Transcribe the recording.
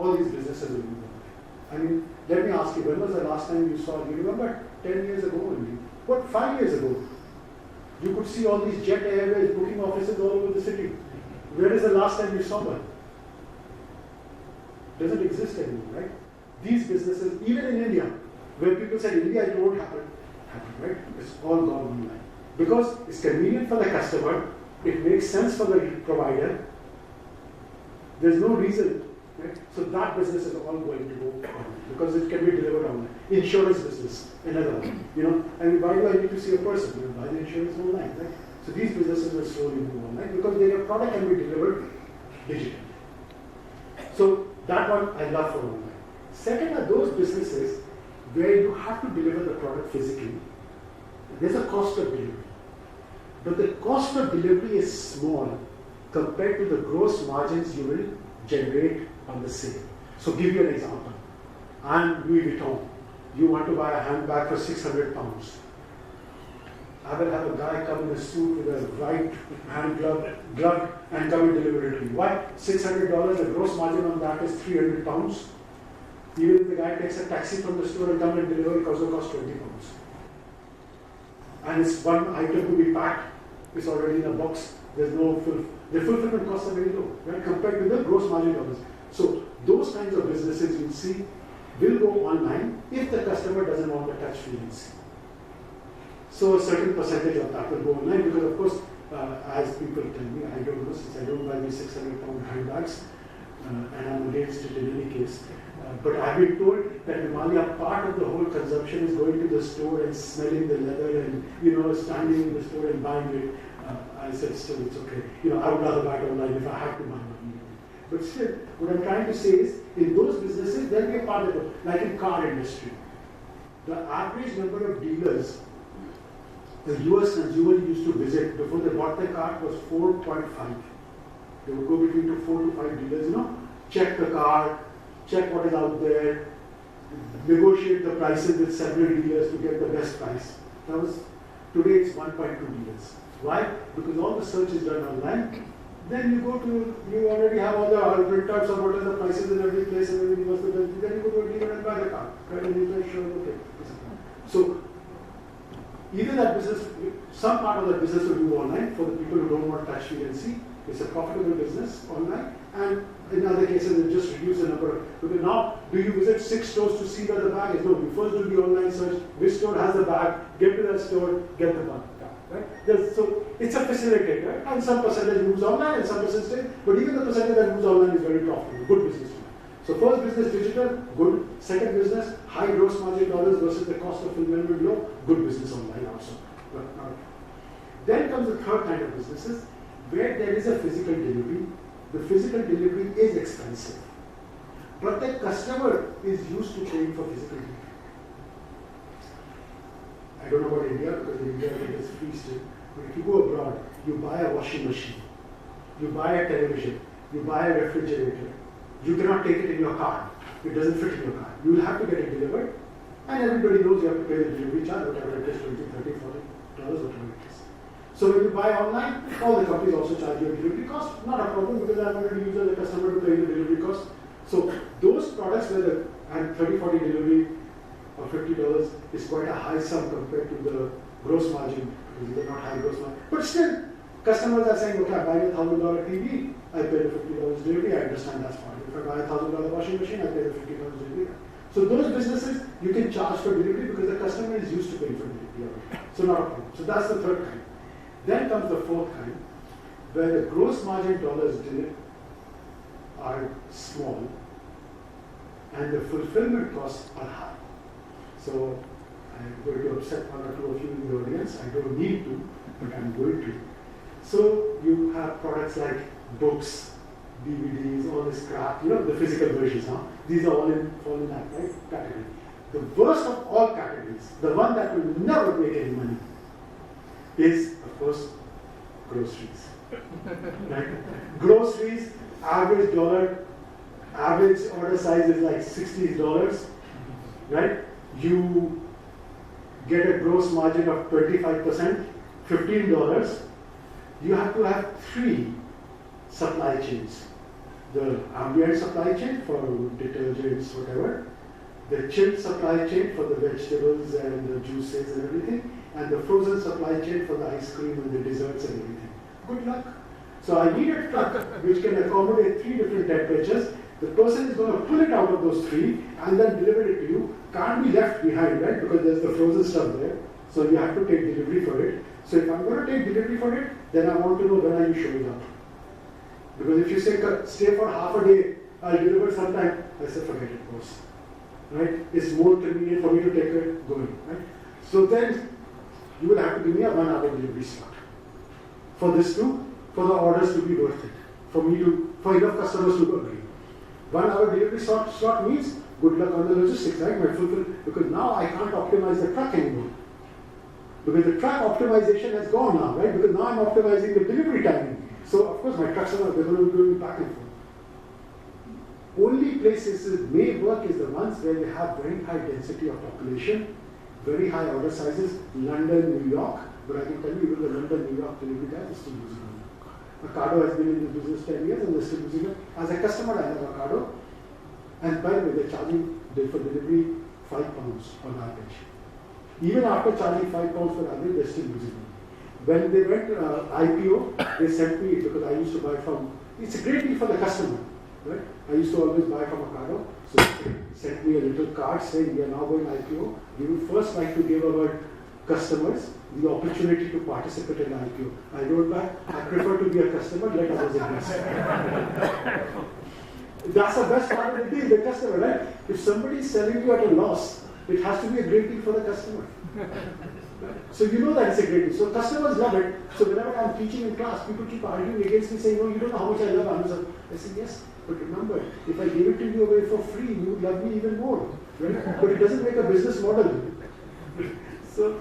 all these businesses will move online. I mean, let me ask you, when was the last time you saw, you remember 10 years ago only? What, 5 years ago? You could see all these Jet Airways booking offices all over the city. Where is the last time you saw one? Doesn't exist anymore, right? These businesses, even in India, where people said India it won't happen, right? It's all gone online. Because it's convenient for the customer, it makes sense for the provider. There's no reason, right? So that business is all going to go online because it can be delivered online. Insurance business, another one. I mean, why do I need to see a person? Buy the insurance online, right? So these businesses will slowly move online because their product can be delivered digitally. So that one I love for online. Second are those businesses where you have to deliver the product physically. There's a cost of delivery. But the cost of delivery is small compared to the gross margins you will generate on the sale. So give you an example. I'm Louis Vuitton. You want to buy a handbag for 600 pounds. I will have a guy come in a suit with a white hand glove and come and deliver it to you. Why? $600, the gross margin on that is 300 pounds. Even if the guy takes a taxi from the store and come and deliver, it also costs 20 pounds. And it's one item to be packed, it's already in a box. There's no the fulfillment costs are very low, right? Compared to the gross margin dollars. So those kinds of businesses you'll see will go online if the customer doesn't want to touch, feel, and see. So a certain percentage of that will go online because, of course, as people tell me, I don't know, since I don't buy these 600-pound handbags, and I'm against it in any case. But I've been told that Himalaya, part of the whole consumption is going to the store and smelling the leather and, standing in the store and buying it. I said, still, it's okay. I would rather buy it online if I had to buy one. But still, what I'm trying to say is, in those businesses, there'll be a part of it, like in car industry. The average number of dealers the US consumer used to visit before they bought the car was 4.5. They would go between 4 to 5 dealers, check the car, check what is out there, negotiate the prices with several dealers to get the best price. Today it's 1.2 dealers. Why? Because all the search is done online. Then you already have all the printouts of what are the prices in every place and everything else. Then you go to a dealer and buy the car. Right? And you say, sure, okay. So either that business, some part of that business will do online for the people who don't want to touch, feel, and see. It's a profitable business online. And in other cases, it just reduce the number of, because now, do you visit 6 stores to see where the bag is? No, you first do the online search, which store has the bag, get to that store, get the bag. Right? So it's a facilitator, and some percentage moves online and some percentage, but even the percentage that moves online is very profitable, good business. So first business digital, good. Second business, high gross margin dollars versus the cost of fulfillment low, good business online also. Then comes the third kind of businesses, where there is a physical delivery. The physical delivery is expensive, but the customer is used to paying for physical delivery. I don't know about India, because in India it is free still, but if you go abroad, you buy a washing machine, you buy a television, you buy a refrigerator, you cannot take it in your car. It doesn't fit in your car. You will have to get it delivered, and everybody knows you have to pay the delivery charge, whatever it is, $20, $30, $40, whatever it is. So when you buy online, all the companies also charge you a delivery cost. Not a problem because I'm already using the customer to pay the delivery cost. So those products where and 30, 40 delivery or $50 is quite a high sum compared to the gross margin because they're not high gross margin. But still, customers are saying, okay, I buy a $1,000 TV, I pay the $50 delivery, I understand that's fine. If I buy a $1,000 washing machine, I pay the $50 delivery. So those businesses, you can charge for delivery because the customer is used to paying for delivery. So not a problem. So that's the third kind. Then comes the fourth kind, where the gross margin dollars are small and the fulfillment costs are high. So I'm going to upset one or two of you in the audience. I don't need to, but I'm going to. So you have products like books, DVDs, all this crap, the physical versions. These are all fall in that category. The worst of all categories, the one that will never make any money, is, of course, groceries. Right? Groceries, average order size is like $60, right? You get a gross margin of 25%, $15. You have to have 3 supply chains. the ambient supply chain for detergents, whatever, the chilled supply chain for the vegetables and the juices and everything, and the frozen supply chain for the ice cream and the desserts and everything. Good luck. So I need a truck which can accommodate 3 different temperatures. The person is going to pull it out of those 3 and then deliver it to you. Can't be left behind, right? Because there's the frozen stuff there. So you have to take delivery for it. So if I'm going to take delivery for it, then I want to know when are you showing up. Because if you say, stay for half a day, I'll deliver sometime, I say, forget it, boss. Right? It's more convenient for me to take it going. Right? So then you will have to give me a 1-hour delivery slot. For the orders to be worth it. For enough customers to agree. 1-hour delivery slot means good luck on the logistics, right? Because now I can't optimize the truck anymore. Because the truck optimization has gone now, right? Because now I'm optimizing the delivery timing. So of course my trucks they're going to be going back and forth. Only places that may work is the ones where they have very high density of population, very high order sizes, London, New York. But I can tell you, even the London, New York delivery guys are still using it. Ocado has been in this business 10 years and they're still using it. As a customer, I have Ocado. And by the way, they're charging for delivery £5 on average. Even after charging £5 for average, they're still using it. When they went IPO, they sent me, because I used to buy from, it's a great deal for the customer. Right? I used to always buy from Ocado. So they sent me a little card saying, we are now going IPO. We would first like to give our customers the opportunity to participate in IPO. I wrote back, I prefer to be a customer, let others invest. That's the best part of the deal, the customer, right? If somebody is selling you at a loss, it has to be a great deal for the customer. So you know that it's a great deal. So customers love it. So whenever I'm teaching in class, people keep arguing against me saying, no, you don't know how much I love Amazon. I say, yes, but remember, if I gave it to you away for free, you would love me even more. Right? But it doesn't make a business model. So